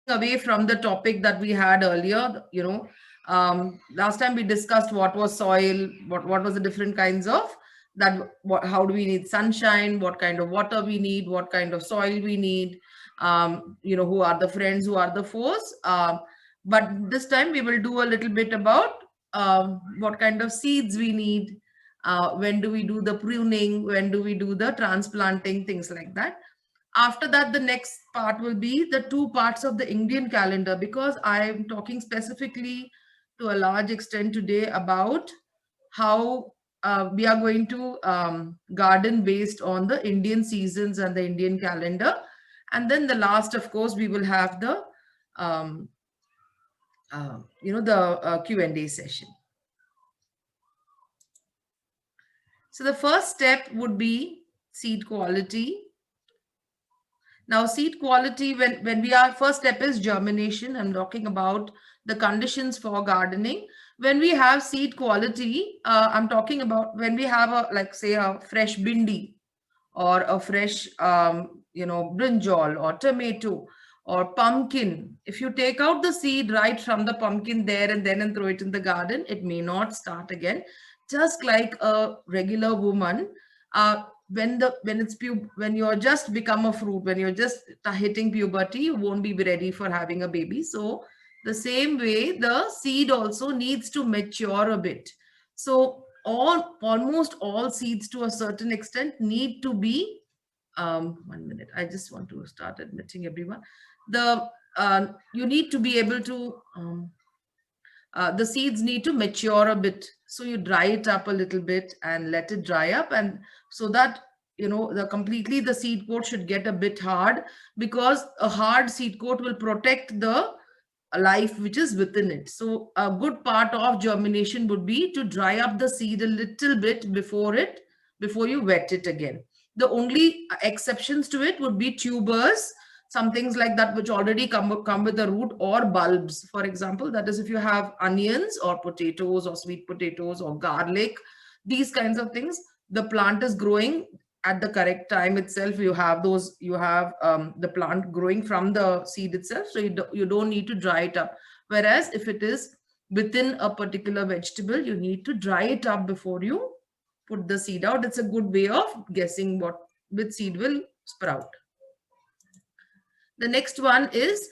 away from the topic that we had earlier. Last time we discussed what was soil, what was the different kinds of that, how do we need sunshine, what kind of water we need, what kind of soil we need, who are the friends, who are the foes. But this time we will do a little bit about what kind of seeds we need, when do we do the pruning, when do we do the transplanting, things like that. After that, the next part will be the two parts of the Indian calendar, because I am talking specifically to a large extent today about how we are going to garden based on the Indian seasons and the Indian calendar. And then the last, of course, we will have the um, Q&A session. So the first step would be seed quality. Now, seed quality, when we are, first step is germination. I'm talking about the conditions for gardening. When we have seed quality, I'm talking about when we have a, like say, a fresh bindi or a fresh, brinjal or tomato or pumpkin. If you take out the seed right from the pumpkin there and then and throw it in the garden, it may not start again. Just like a regular woman, when you're just become a fruit, when you're just hitting puberty, you won't be ready for having a baby. So the same way, the seed also needs to mature a bit. So almost all seeds to a certain extent need to be 1 minute, I just want to start admitting everyone. The You need to be able to the seeds need to mature a bit, so you dry it up a little bit and let it dry up, and so that the seed coat should get a bit hard, because a hard seed coat will protect the life which is within it. So a good part of germination would be to dry up the seed a little bit before you wet it again. The only exceptions to it would be tubers, some things like that which already come with a root, or bulbs. For example, that is if you have onions or potatoes or sweet potatoes or garlic, these kinds of things, the plant is growing at the correct time itself. You have the plant growing from the seed itself, so you don't need to dry it up. Whereas if it is within a particular vegetable, you need to dry it up before you put the seed out. It's a good way of guessing what which seed will sprout. The next one is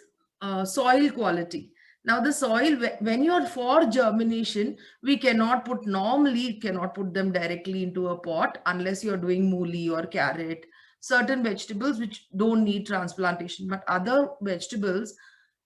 soil quality. Now the soil, when you're for germination, we normally cannot put them directly into a pot unless you're doing mooli or carrot, certain vegetables which don't need transplantation. But other vegetables,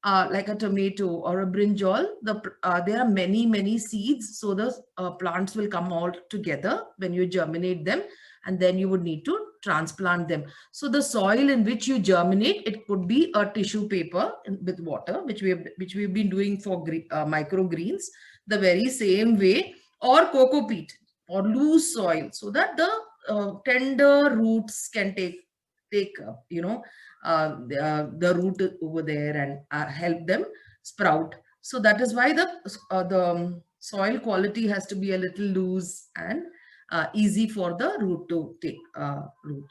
like a tomato or a brinjal, there are many seeds, so the plants will come all together when you germinate them, and then you would need to transplant them. So the soil in which you germinate, it could be a tissue paper with water, which we've been doing for microgreens, the very same way, or coco peat or loose soil, so that the tender roots can take the root over there and help them sprout. So that is why the soil quality has to be a little loose and easy for the root to take root.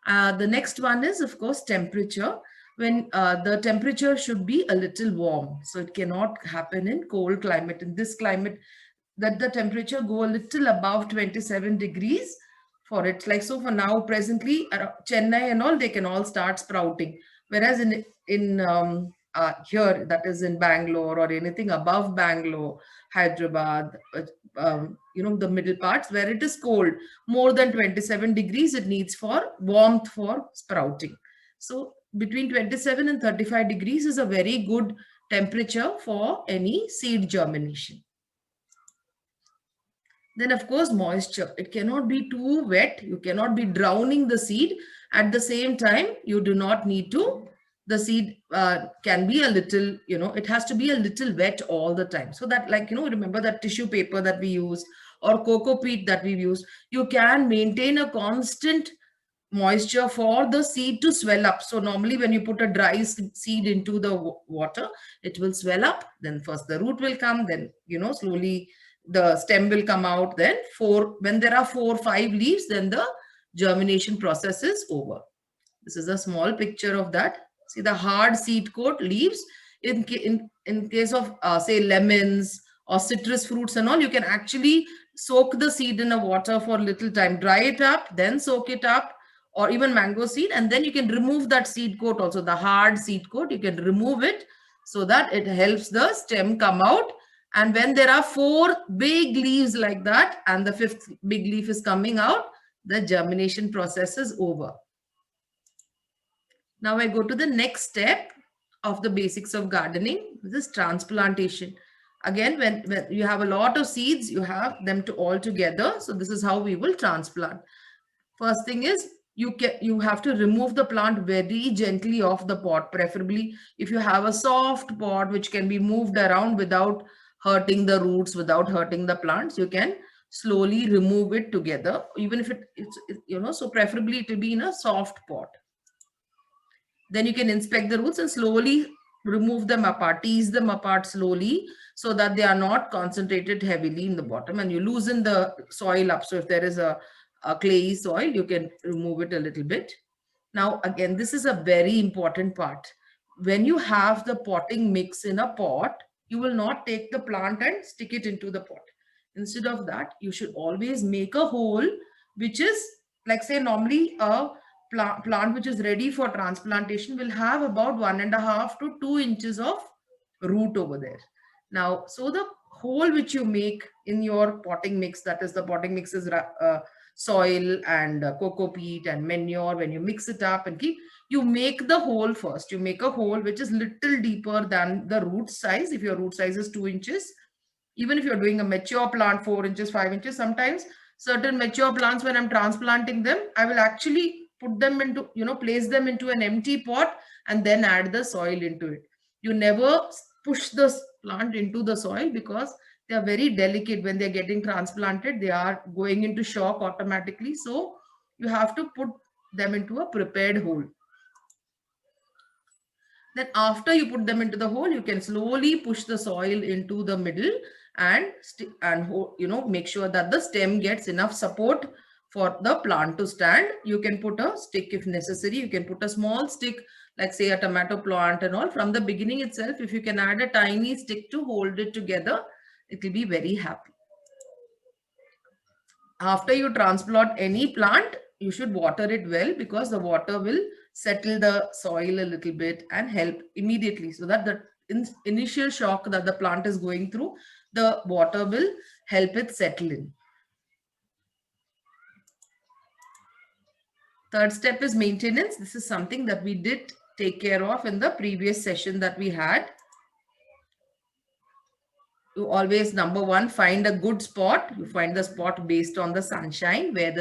The next one is, of course, temperature. When the temperature should be a little warm, so it cannot happen in cold climate. In this climate, that the temperature go a little above 27 degrees for it. Like, so for now, presently, Chennai and all, they can all start sprouting. Whereas in here, that is in Bangalore or anything above Bangalore, Hyderabad, the middle parts where it is cold, more than 27 degrees, it needs for warmth for sprouting. So between 27 and 35 degrees is a very good temperature for any seed germination. Then, of course, moisture. It cannot be too wet. You cannot be drowning the seed. At the same time, you do not need to, the seed can be a little, it has to be a little wet all the time. So that, like, remember that tissue paper that we use or coco peat that we've used, you can maintain a constant moisture for the seed to swell up. So normally when you put a dry seed into the water, it will swell up. Then first the root will come, then, slowly the stem will come out. Then when there are 4 or 5 leaves, then the germination process is over. This is a small picture of that See the hard seed coat leaves. In case of say lemons or citrus fruits and all, you can actually soak the seed in a water for a little time, dry it up, then soak it up, or even mango seed, and then you can remove that seed coat also, the hard seed coat, you can remove it so that it helps the stem come out. And when there are 4 big leaves like that and the 5th big leaf is coming out, the germination process is over. Now I go to the next step of the basics of gardening. This is transplantation. Again, when you have a lot of seeds, you have them to all together. So this is how we will transplant. First thing is you have to remove the plant very gently off the pot. Preferably, if you have a soft pot which can be moved around without hurting the roots, without hurting the plants, you can slowly remove it together. Even if so preferably it will be in a soft pot. Then you can inspect the roots and slowly remove them apart, tease them apart slowly so that they are not concentrated heavily in the bottom, and you loosen the soil up. So if there is a clayey soil, you can remove it a little bit. Now, again, this is a very important part. When you have the potting mix in a pot, you will not take the plant and stick it into the pot. Instead of that, you should always make a hole, which is like, say, normally a plant which is ready for transplantation will have about 1.5 to 2 inches of root over there. Now, so the hole which you make in your potting mix, that is the potting mix is soil and cocoa peat and manure. When you mix it up and you make the hole first. You make a hole which is little deeper than the root size. If your root size is 2 inches, even if you're doing a mature plant 4 inches, 5 inches, sometimes certain mature plants, when I'm transplanting them, I will actually put them into, place them into an empty pot and then add the soil into it. You never push the plant into the soil because they are very delicate. When they're getting transplanted, they are going into shock automatically. So you have to put them into a prepared hole. Then after you put them into the hole, you can slowly push the soil into the middle and make sure that the stem gets enough support for the plant to stand. You can put a stick if necessary. You can put a small stick, like say a tomato plant and all. From the beginning itself, if you can add a tiny stick to hold it together, it will be very happy. After you transplant any plant, you should water it well, because the water will settle the soil a little bit and help immediately, so that the initial shock that the plant is going through, the water will help it settle in. Third step is maintenance. This is something that we did take care of in the previous session that we had. You always, number one, find a good spot. You find the spot based on the sunshine, where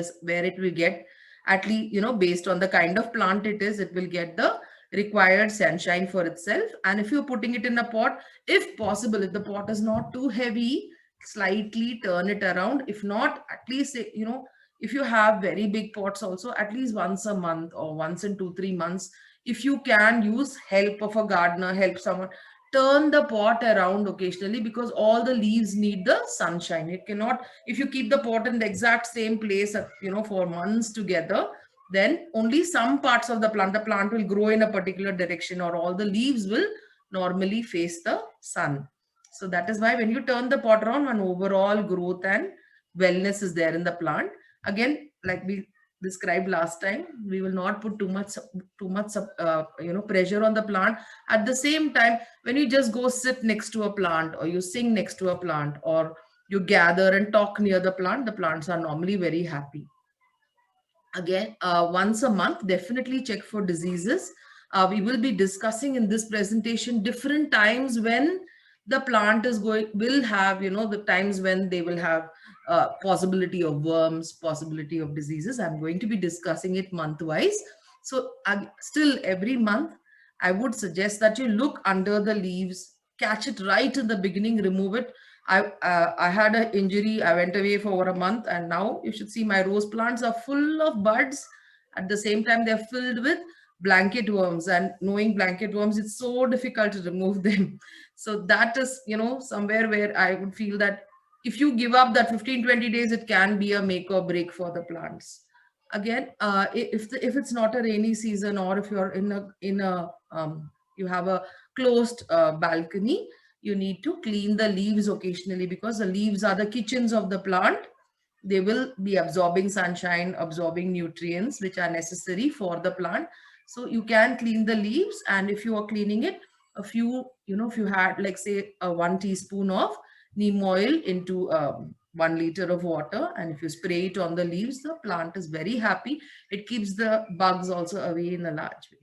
it will get, at least, based on the kind of plant it is, it will get the required sunshine for itself. And if you're putting it in a pot, if possible, if the pot is not too heavy, slightly turn it around. If not, at least, if you have very big pots also, at least once a month or once in 2-3 months, if you can use help of a gardener, help someone, turn the pot around occasionally, because all the leaves need the sunshine. It cannot, if you keep the pot in the exact same place, for months together, then only some parts of the plant will grow in a particular direction, or all the leaves will normally face the sun. So that is why when you turn the pot around, an overall growth and wellness is there in the plant. Again, like we described last time, we will not put too much pressure on the plant. At the same time, when you just go sit next to a plant, or you sing next to a plant, or you gather and talk near the plants are normally very happy. Again, once a month, definitely check for diseases. We will be discussing in this presentation different times when the plant will have, the times when they will have possibility of worms, possibility of diseases. I'm going to be discussing it month-wise. So still every month, I would suggest that you look under the leaves, catch it right in the beginning, remove it. I had an injury. I went away for over a month, and now you should see my rose plants are full of buds. At the same time, they're filled with blanket worms, and knowing blanket worms, it's so difficult to remove them. So that is, somewhere where I would feel that if you give up that 15-20 days, it can be a make or break for the plants. Again, if it's not a rainy season, or if you're in a you have a closed balcony, you need to clean the leaves occasionally, because the leaves are the kitchens of the plant. They will be absorbing sunshine, absorbing nutrients which are necessary for the plant. So you can clean the leaves, and if you are cleaning it, a few, if you had, like, say, a 1 teaspoon of neem oil into 1 liter of water, and if you spray it on the leaves, the plant is very happy. It keeps the bugs also away in a large way.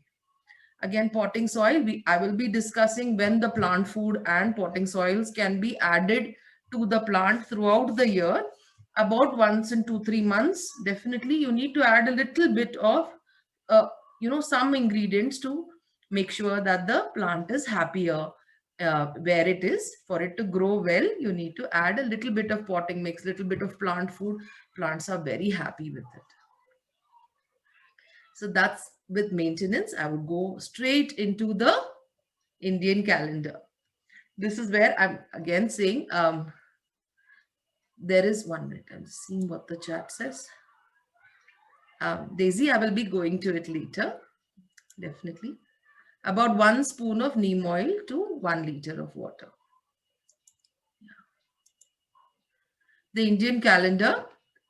Again, potting soil, I will be discussing when the plant food and potting soils can be added to the plant throughout the year. About once in 2-3 months, definitely you need to add a little bit of, uh, some ingredients to make sure that the plant is happier where it is. For it to grow well, you need to add a little bit of potting mix, little bit of plant food. Plants are very happy with it. So that's with maintenance. I would go straight into the Indian calendar. This is where I'm again saying, there is 1 minute. I'm seeing what the chat says. Daisy, I will be going to it later. Definitely. About 1 spoon of neem oil to 1 liter of water. The Indian calendar,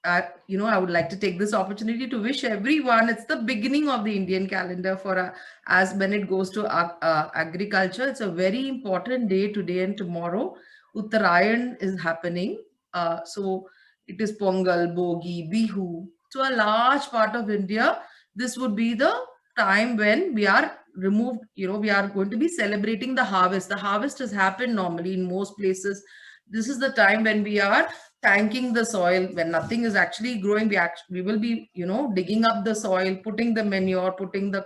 I would like to take this opportunity to wish everyone, it's the beginning of the Indian calendar for as when it goes to agriculture. It's a very important day today and tomorrow. Uttarayan is happening. So it is Pongal, Bogi, Bihu. So a large part of India, this would be the time when we are removed, we are going to be celebrating the harvest. The harvest has happened normally in most places. This is the time when we are thanking the soil. When nothing is actually growing, we will be digging up the soil, putting the manure, putting the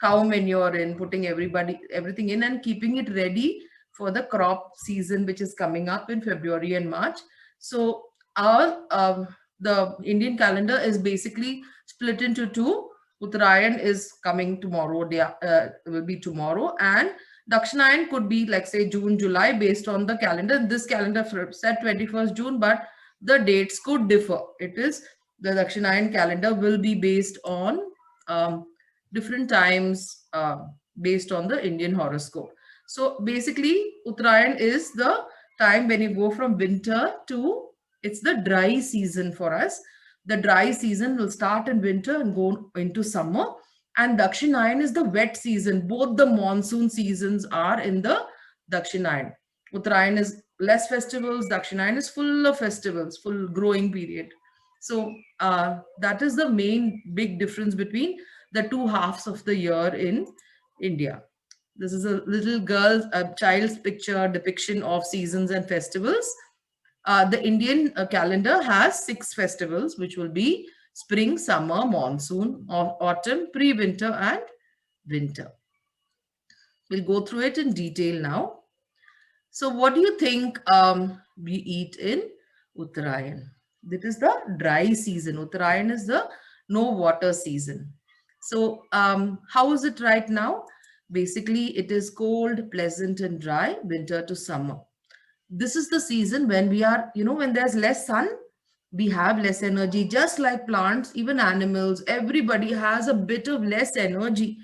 cow manure in, putting everything in, and keeping it ready for the crop season, which is coming up in February and March. So our the Indian calendar is basically split into two. Uttarayan is coming tomorrow, will be tomorrow, and Dakshinayan could be, like, say, June, July, based on the calendar. This calendar said 21st June, but the dates could differ. It is the Dakshinayan calendar will be based on different times based on the Indian horoscope. So basically, Uttarayan is the time when you go from winter to, it's the dry season for us. The dry season will start in winter and go into summer. And Dakshinayan is the wet season. Both the monsoon seasons are in the Dakshinayan. Uttarayan is less festivals. Dakshinayan is full of festivals, full growing period. So that is the main big difference between the two halves of the year in India. This is a little girl's, a child's picture depiction of seasons and festivals. The Indian calendar has 6 festivals, which will be spring, summer, monsoon, autumn, pre-winter, and winter. We'll go through it in detail now. So what do you think we eat in Uttarayan? This is the dry season. Uttarayan is the no water season. So how is it right now? Basically, it is cold, pleasant, and dry, winter to summer. This is the season when we are, when there's less sun, we have less energy. Just like plants, even animals, everybody has a bit of less energy.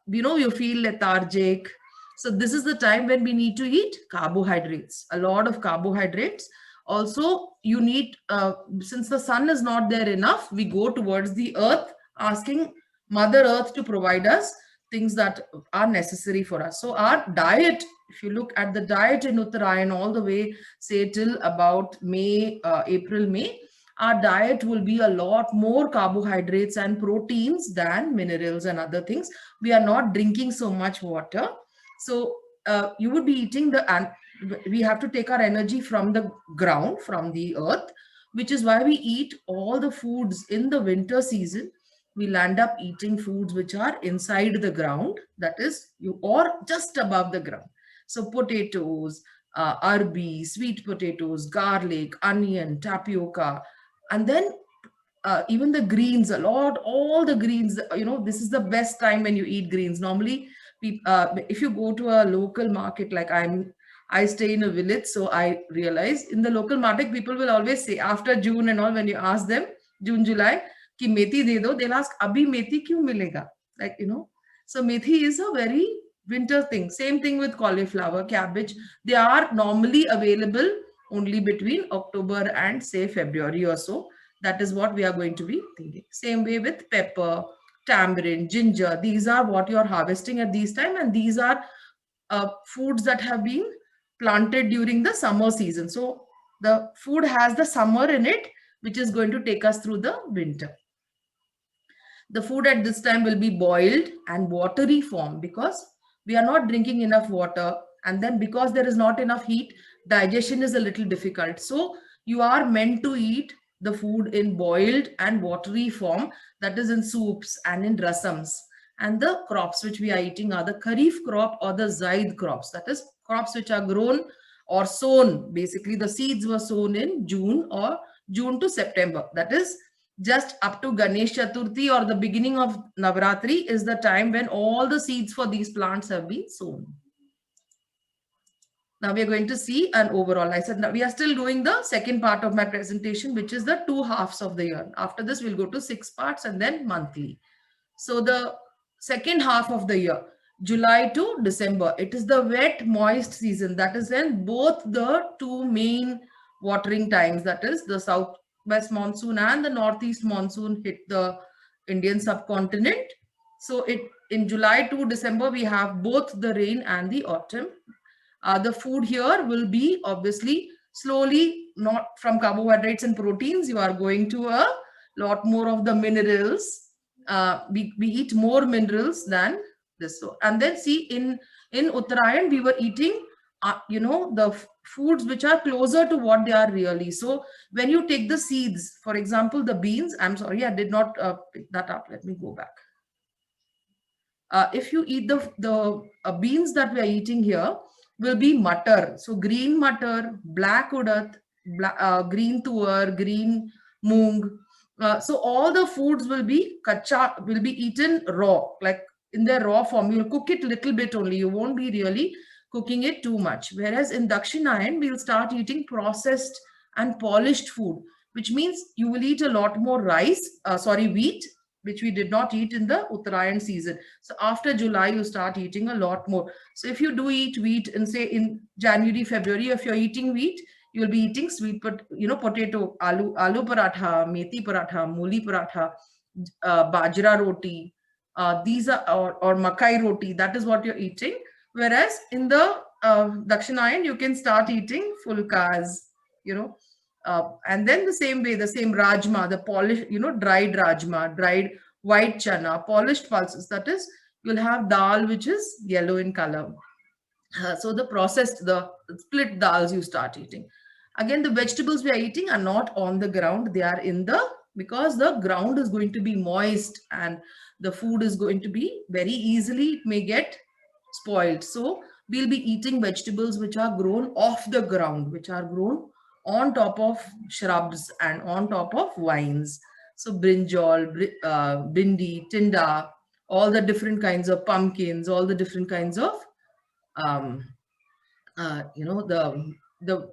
You feel lethargic. So this is the time when we need to eat carbohydrates, a lot of carbohydrates. Also, you need, since the sun is not there enough, we go towards the earth, asking Mother Earth to provide us things that are necessary for us. So our diet, if you look at the diet in Uttarayan all the way, say, till about May, April, May, our diet will be a lot more carbohydrates and proteins than minerals and other things. We are not drinking so much water. So you would be eating and we have to take our energy from the ground, from the earth, which is why we eat all the foods in the winter season. We'll end up eating foods which are inside the ground, that is, or just above the ground. So potatoes, arbi, sweet potatoes, garlic, onion, tapioca, and then even the greens, all the greens. This is the best time when you eat greens. Normally, if you go to a local market, like I stay in a village, so I realize in the local market, people will always say after June and all, when you ask them, June, July, कि मेथी दे दो, they'll ask अभी मेथी क्यों मिलेगा, like so methi is a very winter thing. Same thing with cauliflower, cabbage. They are normally available only between October and say February or so. That is what we are going to be thinking. Same way with pepper, tamarind, ginger. These are what you are harvesting at these time, and these are foods that have been planted during the summer season. So the food has the summer in it, which is going to take us through the winter. The food at this time will be boiled and watery form because we are not drinking enough water, and then because there is not enough heat, digestion is a little difficult. So you are meant to eat the food in boiled and watery form, that is in soups and in rasams. And the crops which we are eating are the kharif crop or the zaid crops, that is crops which are grown or sown. Basically the seeds were sown in June or June to September, that is just up to Ganesh Chaturthi or the beginning of Navratri is the time when all the seeds for these plants have been sown. Now we are going to see an overall. I said now we are still doing the second part of my presentation, which is the 2 halves of the year. After this, we'll go to 6 parts and then monthly. So the second half of the year, July to December, it is the wet, moist season. That is when both the two main watering times, that is the southwest monsoon and the northeast monsoon, hit the Indian subcontinent. So in July to December, we have both the rain and the autumn. The food here will be obviously slowly, not from carbohydrates and proteins. You are going to a lot more of the minerals. We eat more minerals than this. So, and then see in Uttarayan, we were eating, the foods which are closer to what they are really. So when you take the seeds, for example, the beans, I'm sorry, I did not pick that up. Let me go back. If you eat the beans that we are eating here, will be matar. So green matar, black urad, green tuar, green moong. So all the foods will be kacha, will be eaten raw, like in their raw form. You'll cook it little bit only. You won't be really cooking it too much. Whereas in Dakshinayan, we'll start eating processed and polished food, which means you will eat a lot more rice, wheat, which we did not eat in the Uttarayan season. So after July, you start eating a lot more. So if you do eat wheat and say in January, February, if you're eating wheat, you'll be eating sweet, potato, aloo paratha, methi paratha, muli paratha, bajra roti. These are, or makai roti, that is what you're eating. Whereas in the Dakshinayan, you can start eating fulkas, and then the same way, the same rajma, the polished, dried rajma, dried white chana, polished pulses. That is, you'll have dal which is yellow in color. So the processed, the split dals you start eating. Again, the vegetables we are eating are not on the ground. They are in the, because the ground is going to be moist and the food is going to be very easily, it may get spoiled. So we'll be eating vegetables which are grown off the ground, which are grown on top of shrubs and on top of vines. So brinjal, bindi, tinda, all the different kinds of pumpkins, all the different kinds of, the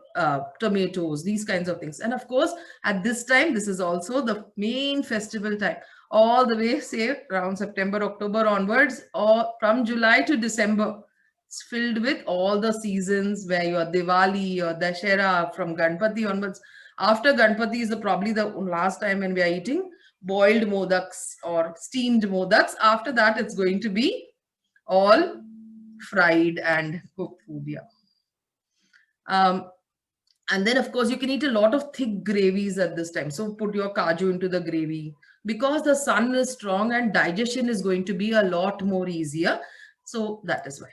tomatoes, these kinds of things. And of course, at this time, this is also the main festival time. All the way, say, around September, October onwards, or from July to December, it's filled with all the seasons where your Diwali, your Dashera, from Ganpati onwards. After Ganpati is probably the last time when we are eating boiled modaks or steamed modaks. After that, it's going to be all fried and cooked food. Yeah. And then, of course, you can eat a lot of thick gravies at this time. So put your kaju into the gravy. Because the sun is strong and digestion is going to be a lot more easier. So that is why.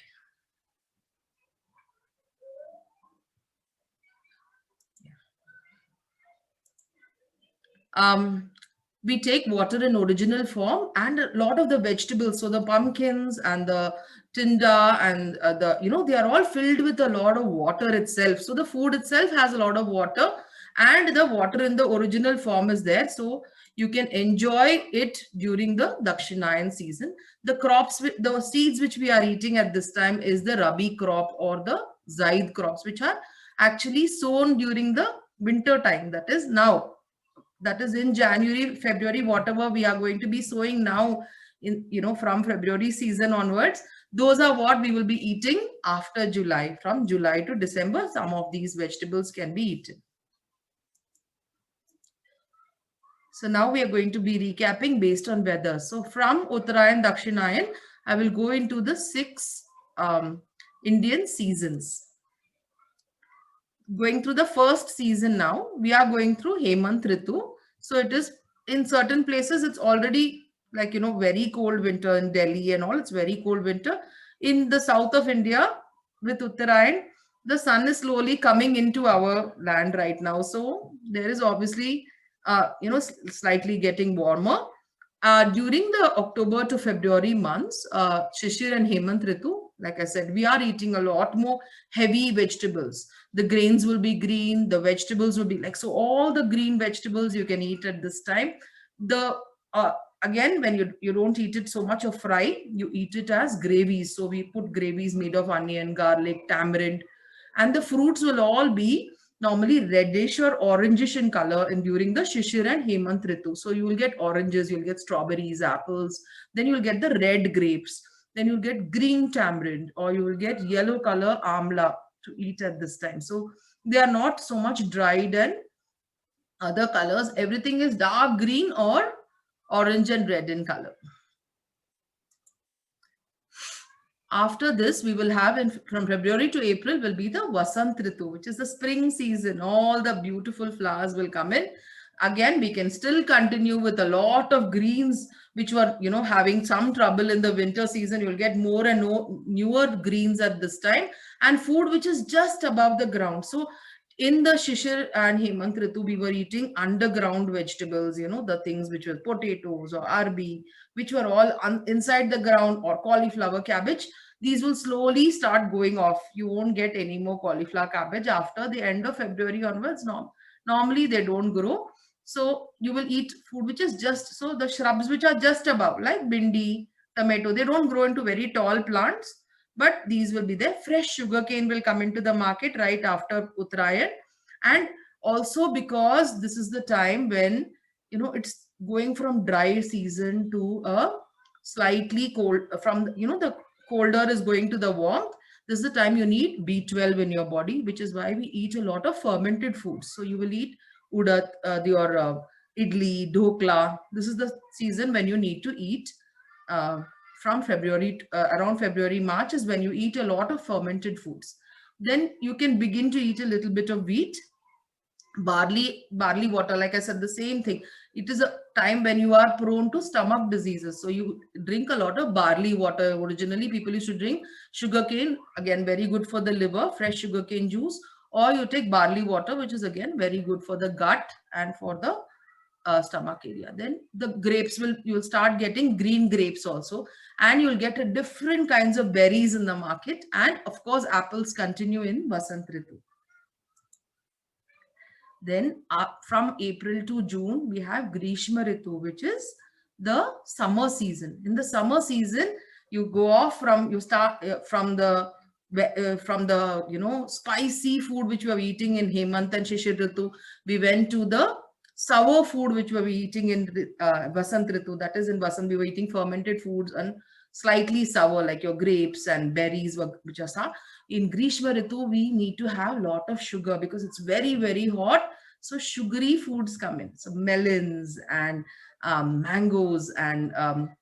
We take water in original form and a lot of the vegetables. So the pumpkins and the tinda and they are all filled with a lot of water itself. So the food itself has a lot of water and the water in the original form is there. So you can enjoy it during the Dakshinayan season. The crops, the seeds which we are eating at this time is the Rabi crop or the Zaid crops, which are actually sown during the winter time. That is now. that is in January, February, whatever we are going to be sowing now in, from February season onwards, those are what we will be eating after July. From July to December, some of these vegetables can be eaten. So now we are going to be recapping based on weather. So from Uttarayan, Dakshinayan, I will go into the 6 Indian seasons. Going through the first season now, we are going through Hemant Ritu. So it is in certain places, it's already like, very cold winter in Delhi and all. It's very cold winter. In the south of India with Uttarayan, the sun is slowly coming into our land right now. So there is obviously, slightly getting warmer. During the October to February months, Shishir and Hemant Ritu, like I said, we are eating a lot more heavy vegetables. The grains will be green, the vegetables will be like, so all the green vegetables you can eat at this time. The again, when you don't eat it so much of fry, you eat it as gravies. So we put gravies made of onion, garlic, tamarind, and the fruits will all be normally reddish or orangish in color and during the Shishir and Hemant Ritu. So you will get oranges, you'll get strawberries, apples, then you'll get the red grapes, then you'll get green tamarind, or you will get yellow color amla to eat at this time. So they are not so much dried and other colors. Everything is dark green or orange and red in color. After this, we will have from February to April will be the Vasant Ritu, which is the spring season. All the beautiful flowers will come in. Again, we can still continue with a lot of greens, which were, having some trouble in the winter season. You'll get more and more newer greens at this time, and food which is just above the ground. So in the Shishir and Hemant Ritu, we were eating underground vegetables, the things which were potatoes or arbi, which were all inside the ground, or cauliflower, cabbage. These will slowly start going off. You won't get any more cauliflower, cabbage after the end of February onwards. Normally they don't grow. So you will eat food which is just, so the shrubs which are just above, like bindi, tomato, they don't grow into very tall plants, but these will be there. Fresh sugarcane will come into the market right after Uttarayan. And also because this is the time when, it's going from dry season to a slightly cold, from, the colder is going to the warmth. This is the time you need B12 in your body, which is why we eat a lot of fermented foods. So you will eat udad, your idli, dhokla. This is the season when you need to eat. From February, around February, March is when you eat a lot of fermented foods. Then you can begin to eat a little bit of wheat, barley water. Like I said, the same thing. It is a time when you are prone to stomach diseases. So you drink a lot of barley water. Originally, people used to drink sugarcane, again, very good for the liver, fresh sugarcane juice, or you take barley water, which is again very good for the gut and for the stomach area. Then the grapes you'll start getting green grapes also, and you'll get a different kinds of berries in the market. And of course, apples continue in Vasant Ritu. Then from April to June, we have Grishma Ritu, which is the summer season. In the summer season, you go off from, you start from the spicy food which we were eating in Hemant and Shishir Ritu. We went to the sour food which we were eating in Vasant Ritu. That is, in Vasant, we were eating fermented foods and slightly sour, like your grapes and berries, which are sour. In Grishma Ritu, we need to have a lot of sugar because it's very, very hot. So sugary foods come in. So melons and mangoes, and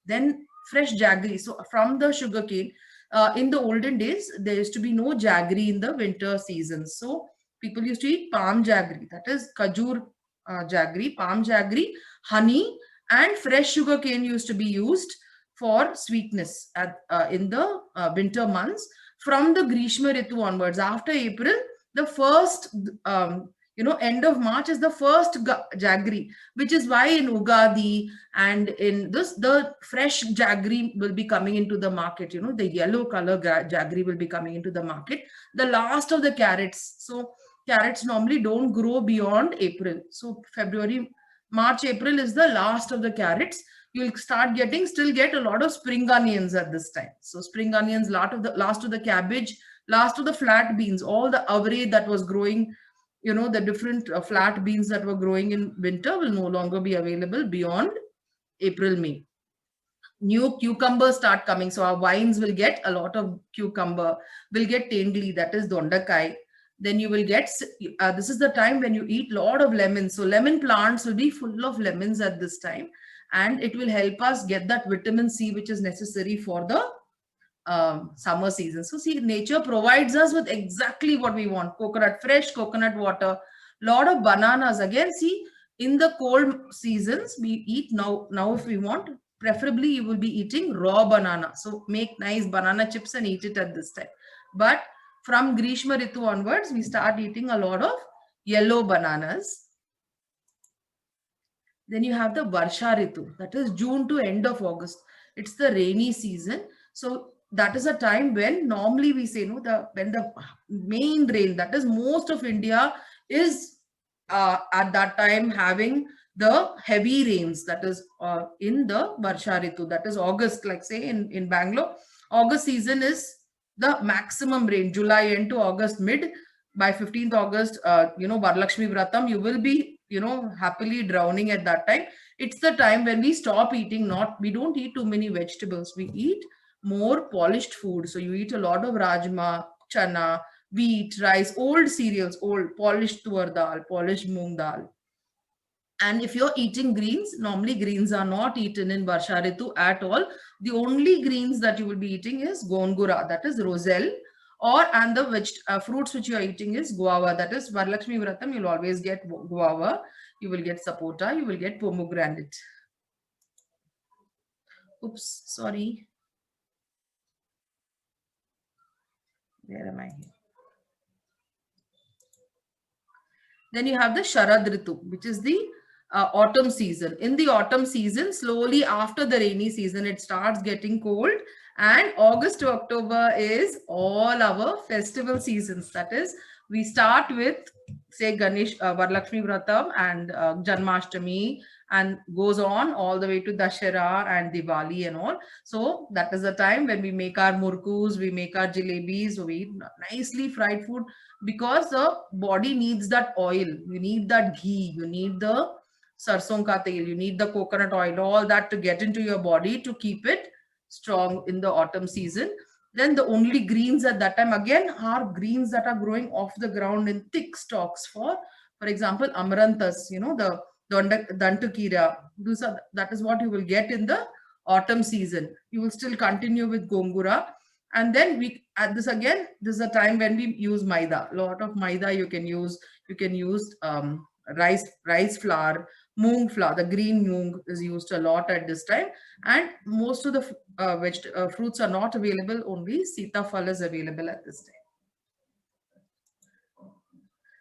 then fresh jaggery. So from the sugarcane, in the olden days, there used to be no jaggery in the winter season. So people used to eat palm jaggery, that is khajur jaggery, palm jaggery, honey, and fresh sugarcane used to be used for sweetness in the winter months. From the Grishma Ritu onwards, after April, the first, end of March is the first jaggery, which is why in Ugadi and in this, the fresh jaggery will be coming into the market. The yellow color jaggery will be coming into the market. The last of the carrots. So carrots normally don't grow beyond April. So February, March, April is the last of the carrots. You'll start still get a lot of spring onions at this time. So spring onions, last of the cabbage, last of the flat beans, all the avare that was growing the different flat beans that were growing in winter will no longer be available beyond April, May. New cucumbers start coming. So our vines will get a lot of cucumber, will get tangly, that is dondakai. Then you will get, this is the time when you eat lot of lemons. So lemon plants will be full of lemons at this time. And it will help us get that vitamin C, which is necessary for the summer season. So see, nature provides us with exactly what we want. Coconut, fresh coconut water, lot of bananas. Again, see, in the cold seasons, we eat now if we want, preferably you will be eating raw banana. So make nice banana chips and eat it at this time. But from Grishma Ritu onwards, we start eating a lot of yellow bananas. Then you have the Varsha Ritu, that is June to end of August. It's the rainy season. So that is a time when normally we say, no, when the main rain, that is most of India is at that time having the heavy rains, that is in the Varsha Ritu, that is August, like say in Bangalore, August season is the maximum rain, July end to August mid. By 15th August, Varalakshmi Vratam, you will be, happily drowning at that time. It's the time when we stop eating, we don't eat too many vegetables. We eat more polished food. So you eat a lot of rajma, chana, wheat, rice, old cereals, old polished tur dal, polished moong dal. And if you're eating greens, normally greens are not eaten in Varsha Ritu at all. The only greens that you will be eating is gongura, that is roselle, and the fruits which you are eating is guava, that is Varalakshmi Vratam, you'll always get guava, you will get sapota, you will get pomegranate. Oops, sorry. Where am I here? Then you have the Sharad Ritu, which is the autumn season. In the autumn season, slowly after the rainy season, it starts getting cold. And August to October is all our festival seasons. That is, we start with, say, Ganesh, Varalakshmi Vratam and Janmashtami, and goes on all the way to Dashera and Diwali and all. So that is the time when we make our murkus, we make our jalebis, we eat nicely fried food, because the body needs that oil, you need that ghee, you need the sarson ka tel, you need the coconut oil, all that to get into your body to keep it strong in the autumn season. Then the only greens at that time again are greens that are growing off the ground in thick stalks. For example, amaranthus, the dantukira, that is what you will get in the autumn season. You will still continue with gongura. And then we at this again, this is a time when we use maida. A lot of maida you can use. You can use rice flour, moong flour. The green moong is used a lot at this time. And most of the fruits are not available. Only sitafal is available at this time.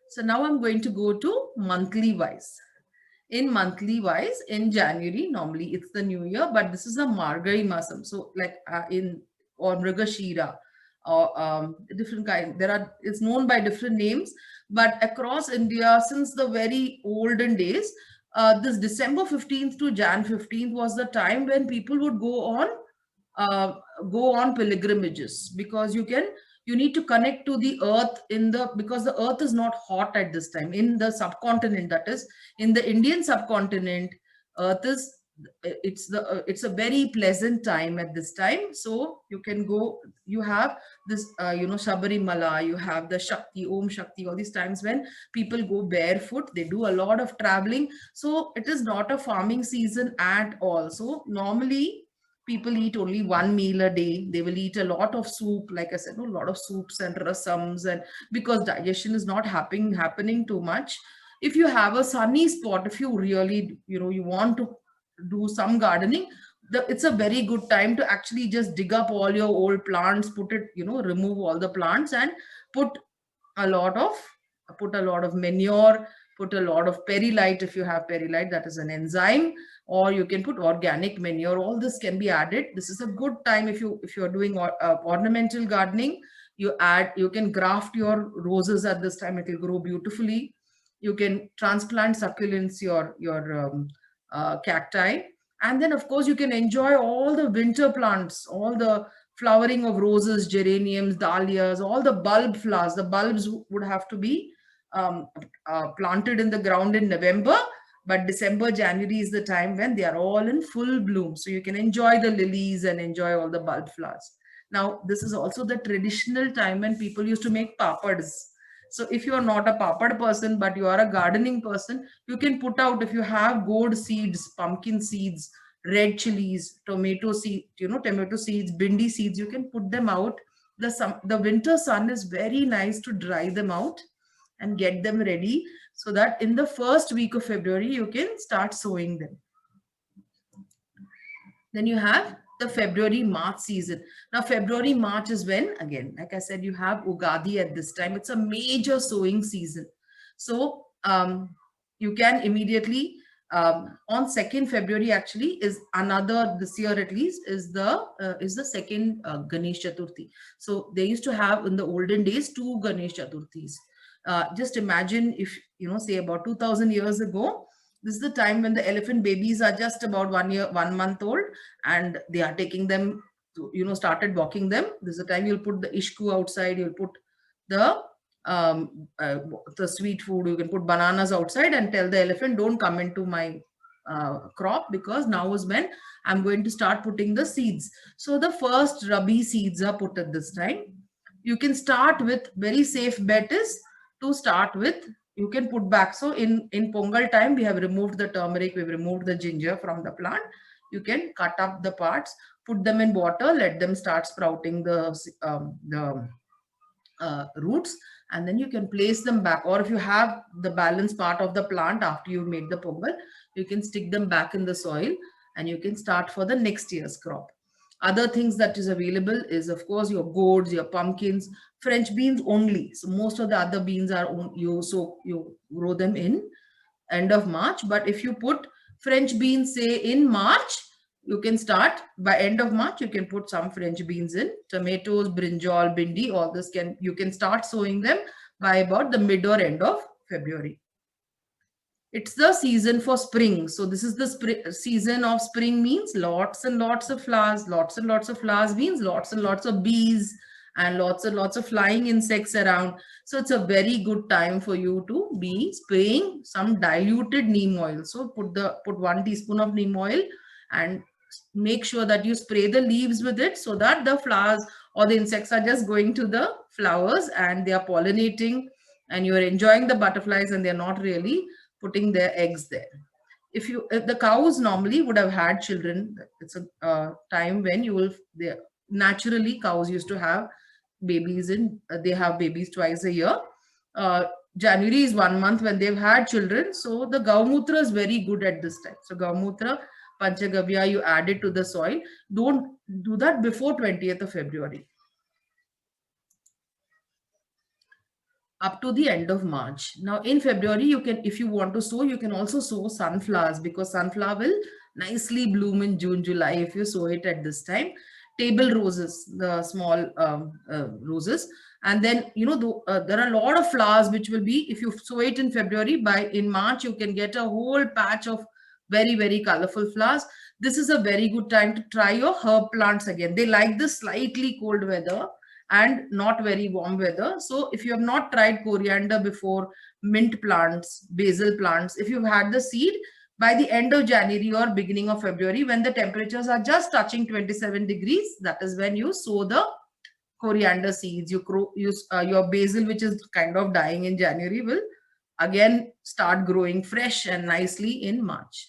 So now I'm going to go to monthly wise. In monthly wise, in January, normally it's the new year, but this is a Margari Masam. So like or Mrigashira, or different kind. It's known by different names, but across India, since the very olden days, this December 15th to Jan 15th was the time when people would go on pilgrimages, because you need to connect to the earth because the earth is not hot at this time in the subcontinent, that is in the Indian subcontinent. Earth is it's a very pleasant time at this time. So you can go, you have this Sabarimala, you have the Shakti, Om Shakti, all these times when people go barefoot, they do a lot of traveling. So it is not a farming season at all. So normally people eat only one meal a day. They will eat a lot of soup, like I said, a lot of soups and rasams, and because digestion is not happening too much. If you have a sunny spot, if you really you want to do some gardening, it's a very good time to actually just dig up all your old plants, remove all the plants, and put a lot of manure, put a lot of perlite. If you have perlite, that is an enzyme, or you can put organic manure. All this can be added. This is a good time if you're doing ornamental gardening. You can graft your roses at this time. It will grow beautifully. You can transplant succulents, your cacti, and then of course you can enjoy all the winter plants, all the flowering of roses, geraniums, dahlias, all the bulb flowers. The bulbs would have to be planted in the ground in November, but December, January is the time when they are all in full bloom. So you can enjoy the lilies and enjoy all the bulb flowers. Now, this is also the traditional time when people used to make papads. So if you are not a papad person, but you are a gardening person, you can put out, if you have gourd seeds, pumpkin seeds, red chilies, tomato seed, tomato seeds, bindi seeds, you can put them out. The winter sun is very nice to dry them out and get them ready, so that in the first week of February, you can start sowing them. Then you have the February March season. Now February March is when, again, like I said, you have Ugadi at this time. It's a major sowing season. So you can immediately on 2nd February actually is another, this year at least, is the second Ganesh Chaturthi. So they used to have in the olden days 2 Ganesh Chaturthis. Just imagine if, say about 2000 years ago, this is the time when the elephant babies are just about 1 month old, and they are taking them to, started walking them. This is the time you'll put the ishku outside, you'll put the sweet food, you can put bananas outside and tell the elephant, don't come into my crop, because now is when I'm going to start putting the seeds. So the first Rabi seeds are put at this time. You can start with, very safe bet is to start with, you can put back. So in Pongal time, we have removed the turmeric, we've removed the ginger from the plant. You can cut up the parts, put them in water, let them start sprouting the roots, and then you can place them back. Or if you have the balance part of the plant after you made the pongal, you can stick them back in the soil and you can start for the next year's crop. Other things that is available is, of course, your gourds, your pumpkins, French beans only. So most of the other beans are you grow them in end of March. But if you put French beans, say in March, you can start by end of March, you can put some French beans in. Tomatoes, brinjal, bindi, all this you can start sowing them by about the mid or end of February. It's the season for spring. So this is the season of spring, means lots and lots of flowers. Lots and lots of flowers means lots and lots of bees and lots of flying insects around. So it's a very good time for you to be spraying some diluted neem oil. So put 1 teaspoon of neem oil and make sure that you spray the leaves with it, so that the flowers or the insects are just going to the flowers and they are pollinating, and you are enjoying the butterflies and they're not really putting their eggs there. If the cows normally would have had children, it's a time when naturally cows used to have babies they have babies twice a year. January is 1 month when they've had children. So the Gaumutra is very good at this time. So Gaumutra, Panchagavya, you add it to the soil. Don't do that before 20th of February. Up to the end of March. Now in February, you can, if you want to sow, you can also sow sunflowers, because sunflower will nicely bloom in June, July if you sow it at this time. Table roses, the small roses. And then, there are a lot of flowers which will be, if you sow it in February, in March, you can get a whole patch of very, very colorful flowers. This is a very good time to try your herb plants again. They like the slightly cold weather and not very warm weather. So if you have not tried coriander before, mint plants, basil plants, if you've had the seed, by the end of January or beginning of February, when the temperatures are just touching 27 degrees, that is when you sow the coriander seeds. Your basil, which is kind of dying in January, will again start growing fresh and nicely in March.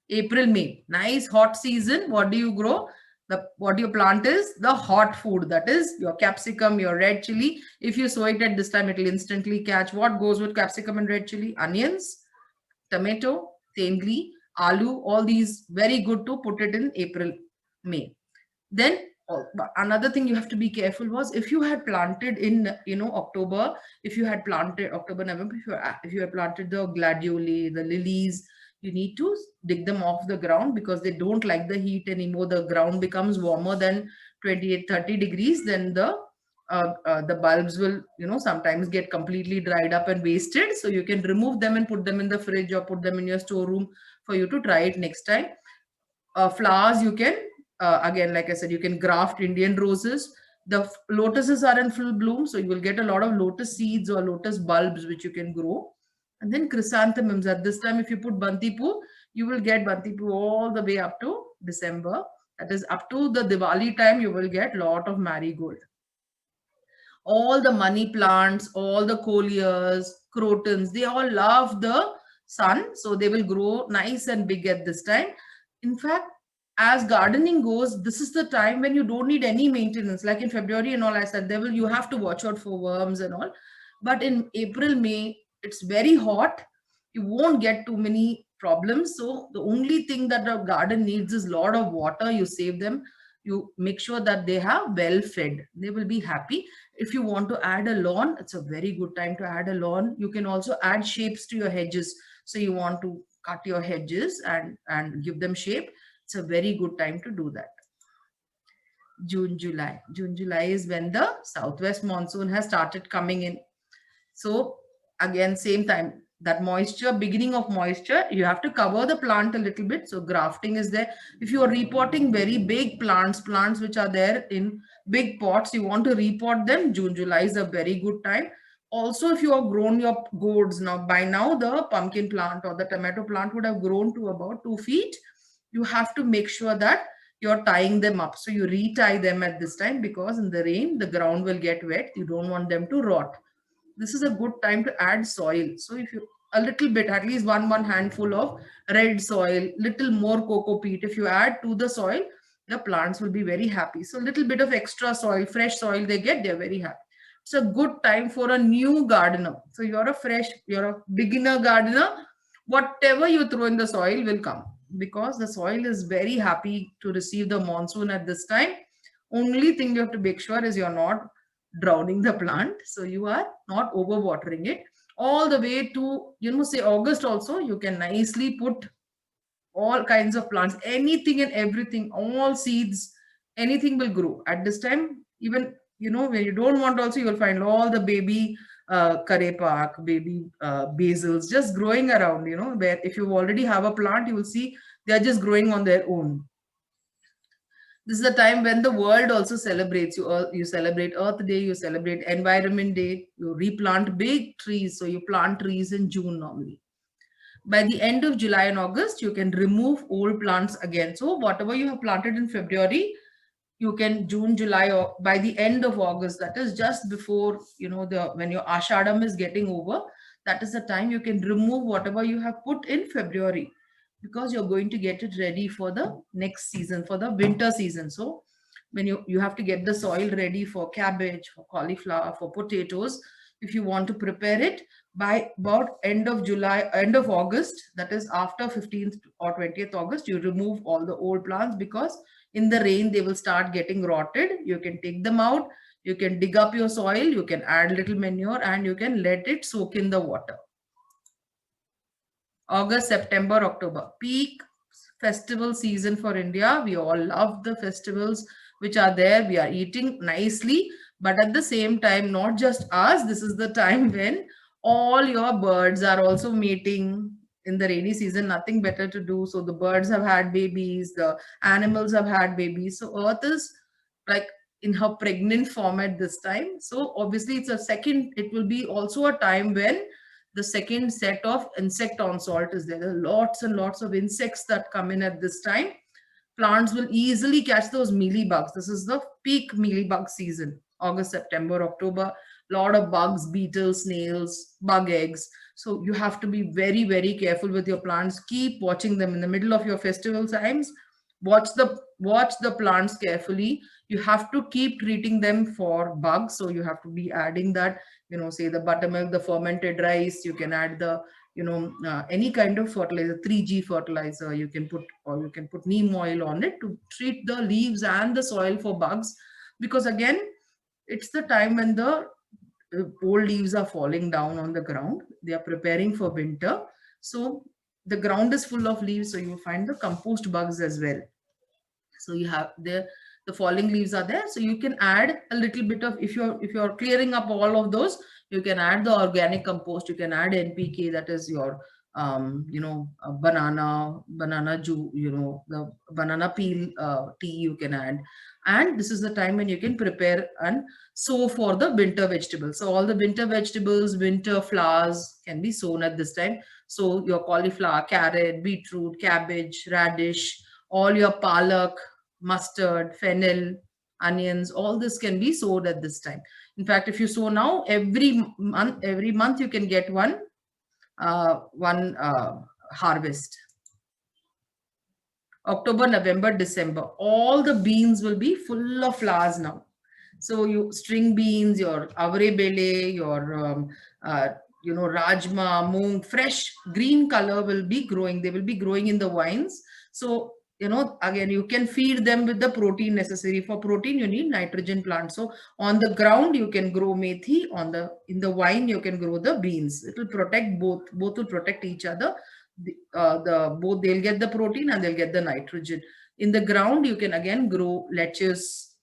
April, May, nice hot season. What do you grow? What you plant is the hot food, that is your capsicum, your red chili. If you sow it at this time, it will instantly catch. What goes with capsicum and red chili? Onions, tomato, tendri, aloo, all these very good to put it in April, May. Then another thing you have to be careful was, if you had planted in October, if you had planted October, November, if you had planted the gladioli, the lilies, you need to dig them off the ground, because they don't like the heat anymore. The ground becomes warmer than 28-30 degrees, then the bulbs will sometimes get completely dried up and wasted. So you can remove them and put them in the fridge or put them in your storeroom for you to try it next time. Flowers, you can again, like I said, you can graft Indian roses. The lotuses are in full bloom, so you will get a lot of lotus seeds or lotus bulbs which you can grow. And then chrysanthemums. At this time, if you put Bantipu, you will get Bantipu all the way up to December. That is up to the Diwali time, you will get lot of marigold. All the money plants, all the coleus, crotons, they all love the sun. So they will grow nice and big at this time. In fact, as gardening goes, this is the time when you don't need any maintenance. Like in February and all, I said, you have to watch out for worms and all. But in April, May, it's very hot. You won't get too many problems. So the only thing that a garden needs is a lot of water. You save them. You make sure that they have well fed. They will be happy. If you want to add a lawn, it's a very good time to add a lawn. You can also add shapes to your hedges. So you want to cut your hedges and give them shape. It's a very good time to do that. June, July. June, July is when the southwest monsoon has started coming in. So again, same time, that moisture, beginning of moisture, you have to cover the plant a little bit. So grafting is there. If you are repotting very big plants which are there in big pots, you want to repot them, June, July is a very good time. Also, if you have grown your gourds now, by now the pumpkin plant or the tomato plant would have grown to about 2 feet. You have to make sure that you're tying them up. So you retie them at this time, because in the rain, the ground will get wet. You don't want them to rot. This is a good time to add soil. So if you, a little bit, at least one handful of red soil, little more coco peat, if you add to the soil, the plants will be very happy. So little bit of extra soil, fresh soil they get, they're very happy. It's a good time for a new gardener. So you're a beginner gardener, whatever you throw in the soil will come, because the soil is very happy to receive the monsoon at this time. Only thing you have to make sure is you're not drowning the plant. So you are not over watering it. All the way to, say August also, you can nicely put all kinds of plants, anything and everything, all seeds, anything will grow at this time. Even, when you don't want also, you will find all the baby karepak, baby basils just growing around, where if you already have a plant, you will see they are just growing on their own. This is the time when the world also celebrates. You celebrate Earth Day, you celebrate Environment Day, you replant big trees. So you plant trees in June normally. By the end of July and August, you can remove old plants again. So whatever you have planted in February, you can June, July, or by the end of August, that is just before, when your Ashadam is getting over, that is the time you can remove whatever you have put in February, because you're going to get it ready for the next season, for the winter season. So when you have to get the soil ready for cabbage, for cauliflower, for potatoes, if you want to prepare it by about end of August, that is after 15th or 20th August, you remove all the old plants, because in the rain they will start getting rotted. You can take them out, you can dig up your soil, you can add little manure, and you can let it soak in the water. August, September, October, peak festival season for India. We all love the festivals which are there. We are eating nicely, but at the same time, not just us, this is the time when all your birds are also mating. In the rainy season, nothing better to do. So the birds have had babies, the animals have had babies. So Earth is like in her pregnant form at this time. So obviously it will be also a time when the second set of insect onslaught is there. There are lots and lots of insects that come in at this time. Plants will easily catch those mealybugs. This is the peak mealybug season. August, September, October, lot of bugs, beetles, snails, bug eggs. So you have to be very, very careful with your plants. Keep watching them in the middle of your festival times. Watch the plants carefully. You have to keep treating them for bugs. So you have to be adding that, say the buttermilk, the fermented rice. You can add the, any kind of fertilizer, 3G fertilizer. You can put neem oil on it to treat the leaves and the soil for bugs. Because again, it's the time when the old leaves are falling down on the ground. They are preparing for winter. So the ground is full of leaves. So you find the compost bugs as well. So you have the falling leaves are there. So you can add a little bit of, if you're clearing up all of those, you can add the organic compost. You can add NPK, that is your a banana juice, the banana peel tea you can add. And this is the time when you can prepare and sow for the winter vegetables. So all the winter vegetables, winter flowers can be sown at this time. So your cauliflower, carrot, beetroot, cabbage, radish, all your palak, mustard, fennel, onions, all this can be sowed at this time. In fact, if you sow now, every month you can get one harvest. October, November, December, all the beans will be full of flowers now. So you string beans, your avre bele, your uh, rajma, moong, fresh green color will be growing. They will be growing in the vines. So again, you can feed them with the protein necessary. For protein, you need nitrogen plants. So on the ground, you can grow methi. In the vine, you can grow the beans. It will protect both. Both will protect each other. Both they'll get the protein and they'll get the nitrogen. In the ground, you can again grow lettuce,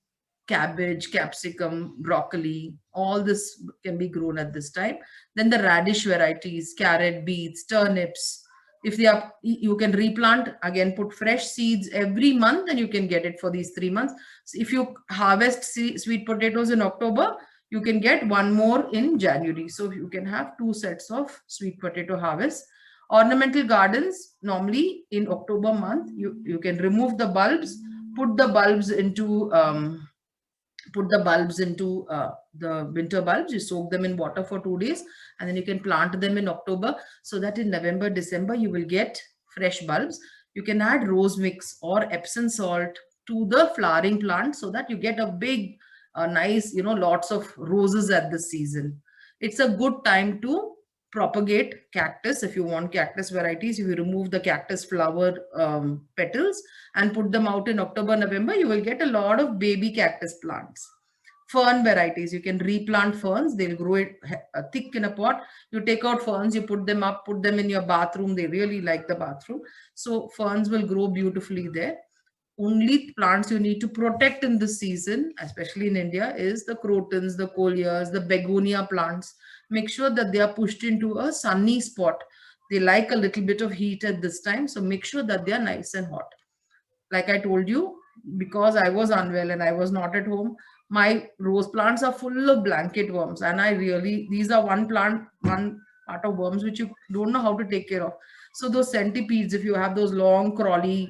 cabbage, capsicum, broccoli. All this can be grown at this time. Then the radish varieties, carrot, beets, turnips. If they are, you can replant again, put fresh seeds every month, and you can get it for these 3 months. So if you harvest sweet potatoes in October, you can get one more in January. So you can have 2 sets of sweet potato harvest. Ornamental gardens, normally in October month, you can remove the bulbs, put the bulbs into the winter bulbs. You soak them in water for 2 days, and then you can plant them in October, so that in November, December, you will get fresh bulbs. You can add rose mix or Epsom salt to the flowering plant, so that you get a big, nice, lots of roses at this season. It's a good time to propagate cactus. If you want cactus varieties, if you remove the cactus flower petals and put them out in October, November, you will get a lot of baby cactus plants. Fern varieties, you can replant ferns. They'll grow it thick in a pot. You take out ferns, you put them up, put them in your bathroom. They really like the bathroom. So ferns will grow beautifully there. Only plants you need to protect in this season, especially in India, is the crotons, the coleus, the begonia plants. Make sure that they are pushed into a sunny spot. They like a little bit of heat at this time, so make sure that they are nice and hot. Like I told you, because I was unwell and I was not at home, my rose plants are full of blanket worms, and these are one part of worms which you don't know how to take care of. So those centipedes, if you have those long crawly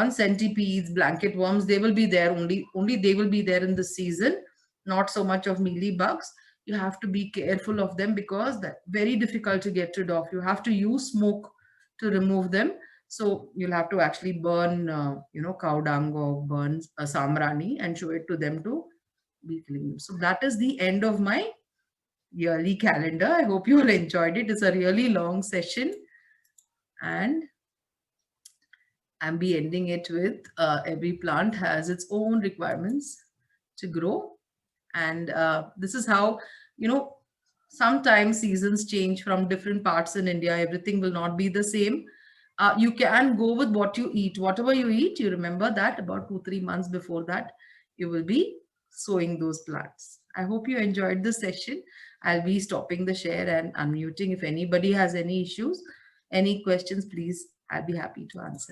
centipedes, blanket worms, they will be there. Only they will be there in the season, not so much of mealy bugs. You have to be careful of them, because they're very difficult to get rid of. You have to use smoke to remove them. So you'll have to actually burn, cow dung, or burn a samrani and show it to them to be killing them. So that is the end of my yearly calendar. I hope you all enjoyed it. It's a really long session, and I'm be ending it with every plant has its own requirements to grow. And this is how, sometimes seasons change from different parts in India. Everything will not be the same. You can go with what you eat. Whatever you eat, you remember that about 2-3 months before that, you will be sowing those plants. I hope you enjoyed the session. I'll be stopping the share and unmuting. If anybody has any issues, any questions, please, I'll be happy to answer it.